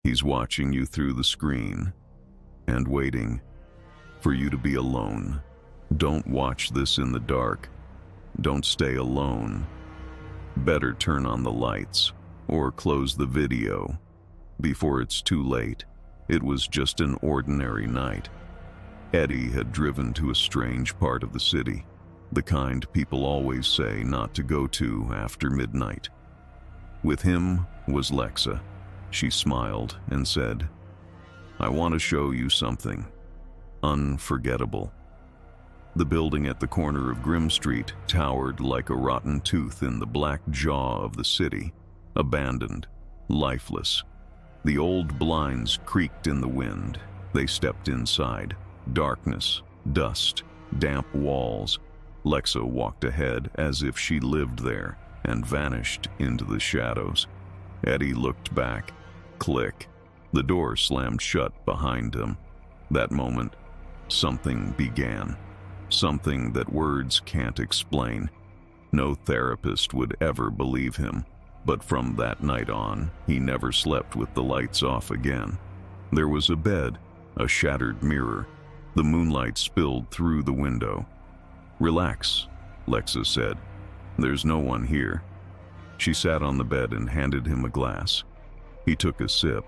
He's watching you through the screen and waiting for you to be alone. Don't watch this in the dark. Don't stay alone. Better turn on the lights or close the video before it's too late. It was just an ordinary night. Eddie had driven to a strange part of the city, the kind people always say not to go to after midnight. With him was Lexa. She smiled and said, "I want to show you something unforgettable." The building at the corner of Grimm Street towered like a rotten tooth in the black jaw of the city, abandoned, lifeless. The old blinds creaked in the wind. They stepped inside. Darkness, dust, damp walls. Lexa walked ahead as if she lived there and vanished into the shadows. Eddie looked back. Click. The door slammed shut behind him. That moment, something began. Something that words can't explain. No therapist would ever believe him, but from that night on, he never slept with the lights off again. There was a bed, a shattered mirror. The moonlight spilled through the window. "Relax," Lexa said. "There's no one here." She sat on the bed and handed him a glass. He took a sip,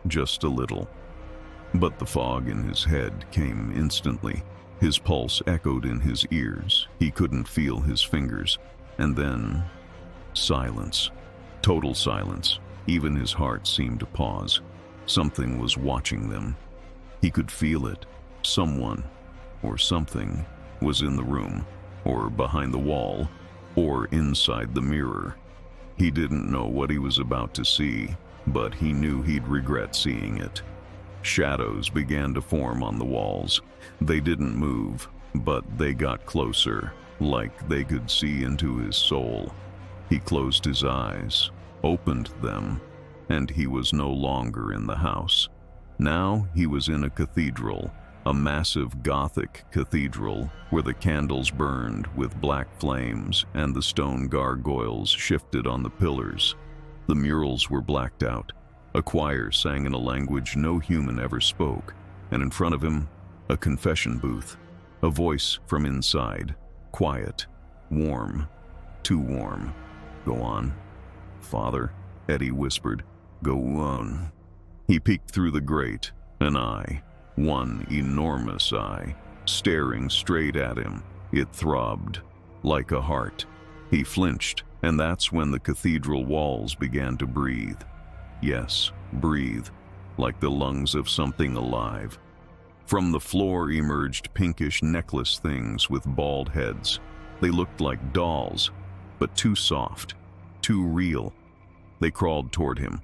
just a little. But the fog in his head came instantly. His pulse echoed in his ears. He couldn't feel his fingers. And then, silence. Total silence. Even his heart seemed to pause. Something was watching them. He could feel it. Someone, or something, was in the room, or behind the wall, or inside the mirror. He didn't know what he was about to see, but he knew he'd regret seeing it. Shadows began to form on the walls. They didn't move, but they got closer, like they could see into his soul. He closed his eyes, opened them, and he was no longer in the house. Now he was in a cathedral, a massive Gothic cathedral where the candles burned with black flames and the stone gargoyles shifted on the pillars. The murals were blacked out. A choir sang in a language no human ever spoke, and in front of him, a confession booth. A voice from inside, quiet, warm, too warm. "Go on, Father," Eddie whispered. "Go on." He peeked through the grate, an eye, one enormous eye, staring straight at him. It throbbed like a heart. He flinched, and that's when the cathedral walls began to breathe. Yes, breathe, like the lungs of something alive. From the floor emerged pinkish necklace things with bald heads. They looked like dolls, but too soft, too real. They crawled toward him,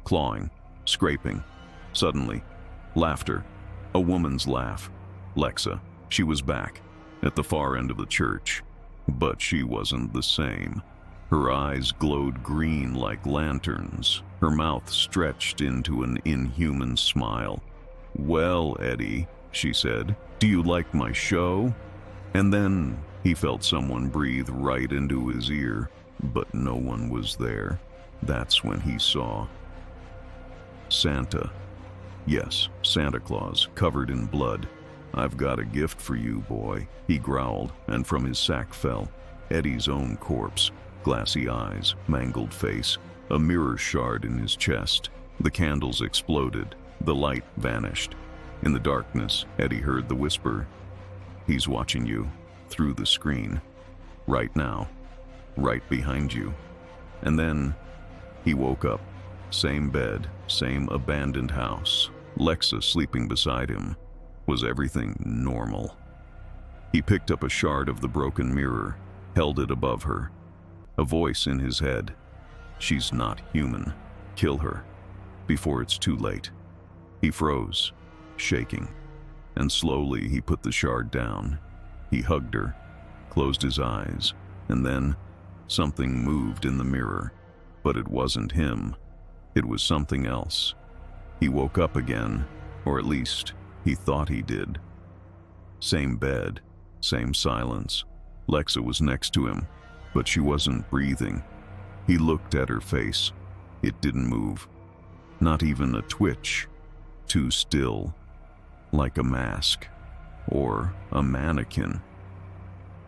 clawing, scraping. Suddenly, laughter. A woman's laugh. Lexa. She was back, at the far end of the church. But she wasn't the same. Her eyes glowed green like lanterns. Her mouth stretched into an inhuman smile. "Well, Eddie," she said, "do you like my show?" And then he felt someone breathe right into his ear, but no one was there. That's when he saw Santa. Yes, Santa Claus, covered in blood. "I've got a gift for you, boy," he growled, and from his sack fell Eddie's own corpse. Glassy eyes, mangled face, a mirror shard in his chest. The candles exploded. The light vanished. In the darkness, Eddie heard the whisper, "He's watching you, through the screen. Right now. Right behind you." And then he woke up. Same bed, same abandoned house. Lexa sleeping beside him. Was everything normal? He picked up a shard of the broken mirror, held it above her. A voice in his head. "She's not human. Kill her, before it's too late." He froze, shaking, and slowly he put the shard down. He hugged her, closed his eyes, and then something moved in the mirror. But it wasn't him. It was something else. He woke up again, or at least he thought he did. Same bed, same silence. Lexa was next to him, but she wasn't breathing. He looked at her face. It didn't move. Not even a twitch. Too still, like a mask or a mannequin.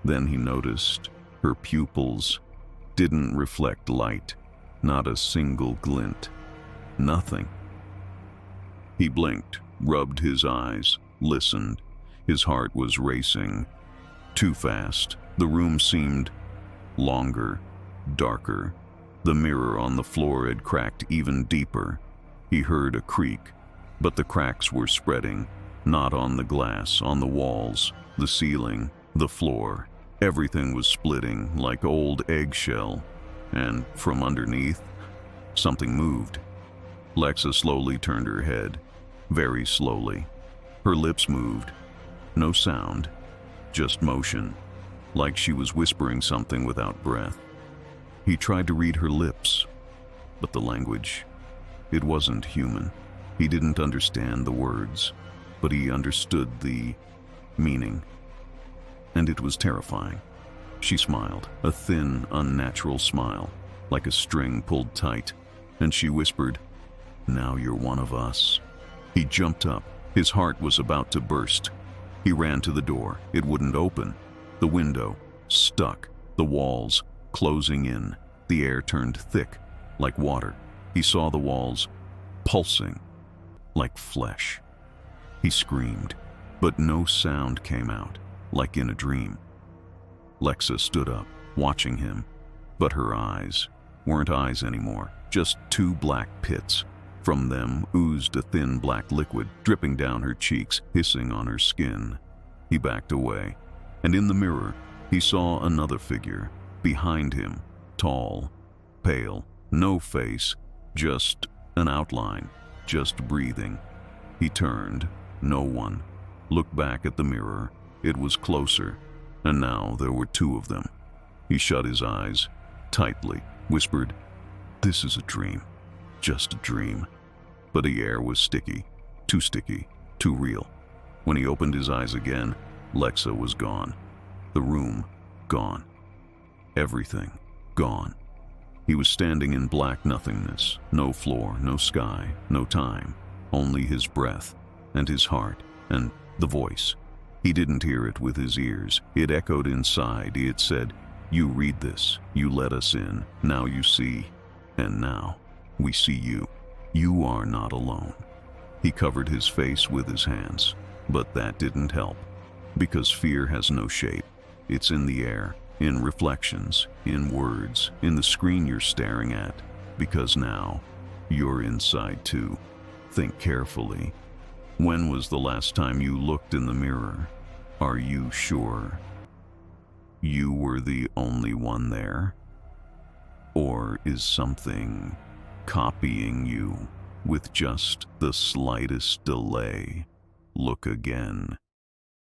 Then he noticed her pupils didn't reflect light, not a single glint, nothing. He blinked, rubbed his eyes, listened. His heart was racing. Too fast. The room seemed longer, darker. The mirror on the floor had cracked even deeper. He heard a creak, but the cracks were spreading, not on the glass, on the walls, the ceiling, the floor. Everything was splitting like old eggshell, and from underneath, something moved. Lexa slowly turned her head, very slowly. Her lips moved. No sound, just motion, like she was whispering something without breath. He tried to read her lips, but the language, it wasn't human. He didn't understand the words, but he understood the meaning, and it was terrifying. She smiled, a thin, unnatural smile, like a string pulled tight, and she whispered, "Now you're one of us." He jumped up. His heart was about to burst. He ran to the door. It wouldn't open. The window, stuck. The walls, closing in. The air turned thick, like water. He saw the walls, pulsing, like flesh. He screamed, but no sound came out, like in a dream. Lexa stood up, watching him, but her eyes weren't eyes anymore, just two black pits. From them oozed a thin black liquid, dripping down her cheeks, hissing on her skin. He backed away, and in the mirror, he saw another figure, behind him, tall, pale, no face, just an outline, just breathing. He turned, no one. Looked back at the mirror. It was closer, and now there were two of them. He shut his eyes tightly, whispered, "This is a dream, just a dream." But the air was sticky, too real. When he opened his eyes again, Lexa was gone. The room, gone. Everything, gone. He was standing in black nothingness, no floor, no sky, no time, only his breath, and his heart, and the voice. He didn't hear it with his ears. It echoed inside. It said, "You read this. You let us in. Now you see. And now we see you. You are not alone." He covered his face with his hands, but that didn't help, because fear has no shape. It's in the air, in reflections, in words, in the screen you're staring at, because now you're inside too. Think carefully. When was the last time you looked in the mirror? Are you sure you were the only one there? Or is something copying you with just the slightest delay? Look again.